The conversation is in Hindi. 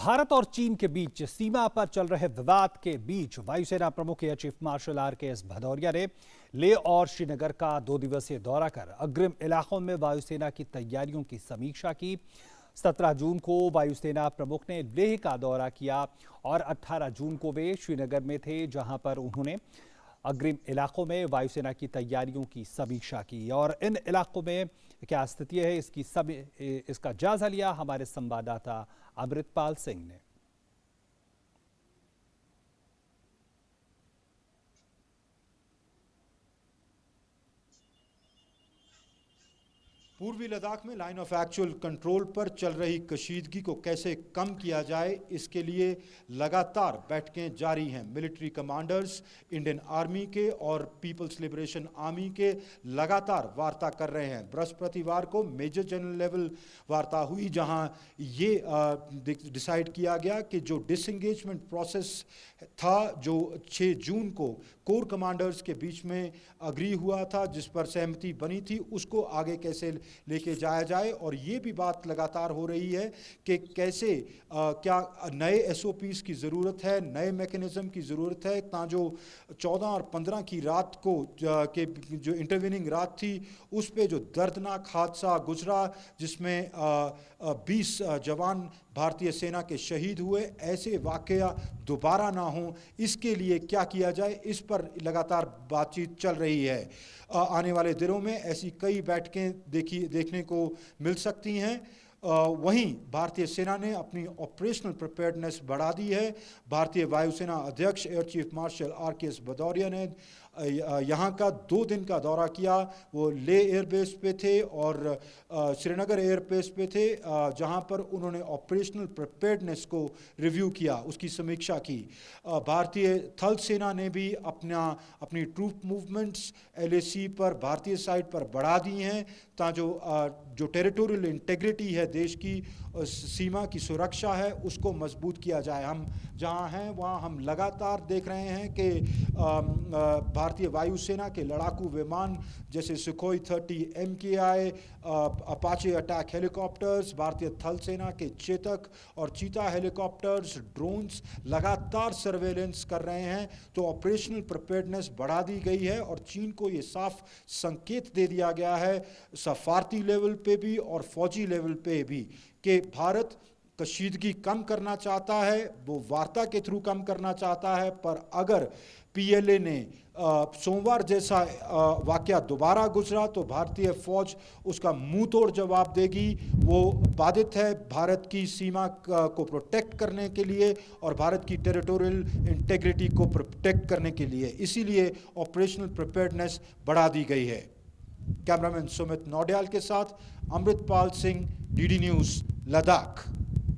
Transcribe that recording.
भारत और चीन के बीच सीमा पर चल रहे विवाद के बीच वायुसेना प्रमुख air chief marshal RKS Bhadauria ने लेह और श्रीनगर का 2 दिवसीय दौरा कर अग्रिम इलाकों में वायुसेना की तैयारियों की समीक्षा की। 17 जून को वायुसेना प्रमुख ने लेह का दौरा किया और 18 जून को वे श्रीनगर में थे, जहां पर उन्होंने अग्रिम इलाकों में वायुसेना की तैयारियों की समीक्षा की और इन इलाकों में क्या स्थिति है इसका जायजा लिया हमारे संवाददाता अमृतपाल सिंह ने। पूर्वी लद्दाख में लाइन ऑफ एक्चुअल कंट्रोल पर चल रही कशीदगी को कैसे कम किया जाए, इसके लिए लगातार बैठकें जारी हैं। मिलिट्री कमांडर्स इंडियन आर्मी के और पीपल्स लिबरेशन आर्मी के लगातार वार्ता कर रहे हैं। बृहस्पतिवार को मेजर जनरल लेवल वार्ता हुई, जहां ये डिसाइड किया गया कि जो डिसएंगेजमेंट प्रोसेस था, जो 6 जून को कोर कमांडर्स के बीच में अग्री हुआ था, जिस पर सहमति बनी थी, उसको आगे कैसे लेके जाया जाए। और ये भी बात लगातार हो रही है कि कैसे क्या नए एसओपीज की ज़रूरत है, नए मैकेनिज्म की ज़रूरत है, ता जो 14 और 15 की रात को के जो इंटरवीनिंग रात थी, उस पे जो दर्दनाक हादसा गुजरा, जिसमें 20 जवान भारतीय सेना के शहीद हुए, ऐसे वाकया दोबारा ना हो, इसके लिए क्या किया जाए, इस पर लगातार बातचीत चल रही है। आने वाले दिनों में ऐसी कई बैठकें देखने को मिल सकती हैं। वहीं भारतीय सेना ने अपनी ऑपरेशनल प्रिपेयर्डनेस बढ़ा दी है। भारतीय वायुसेना अध्यक्ष air chief marshal RKS Bhadauria ने यहाँ का 2 दिन का दौरा किया। वो लेह एयरबेस पे थे और श्रीनगर एयरबेस पे थे, जहाँ पर उन्होंने ऑपरेशनल प्रिपेयर्डनेस को रिव्यू किया, उसकी समीक्षा की। भारतीय थल सेना ने भी अपनी ट्रूप मूवमेंट्स LAC पर भारतीय साइड पर बढ़ा दी हैं, जो टेरिटोरियल इंटेग्रिटी है, देश की सीमा की सुरक्षा है, उसको मजबूत किया जाए। हम जहाँ हैं वहाँ हम लगातार देख रहे हैं कि भारतीय वायुसेना के लड़ाकू विमान जैसे Sukhoi 30 MKI, Apache attack helicopters, भारतीय थल सेना के चेतक और चीता हेलीकॉप्टर्स, ड्रोन्स लगातार सर्वेलेंस कर रहे हैं। तो ऑपरेशनल प्रिपेयर्डनेस बढ़ा दी गई है और चीन को ये साफ संकेत दे दिया गया है, सफारती लेवल पे भी और फौजी लेवल पे भी, कि भारत कशीदगी कम करना चाहता है, वो वार्ता के थ्रू कम करना चाहता है। पर अगर PLA ने सोमवार जैसा वाकया दोबारा गुजरा तो भारतीय फौज उसका मुंह तोड़ जवाब देगी। वो बाधित है भारत की सीमा को प्रोटेक्ट करने के लिए और भारत की टेरिटोरियल इंटेग्रिटी को प्रोटेक्ट करने के लिए, इसीलिए ऑपरेशनल प्रिपेयर्डनेस बढ़ा दी गई है। कैमरामैन सुमित नौडियाल के साथ अमृतपाल सिंह, DD न्यूज़, लद्दाख।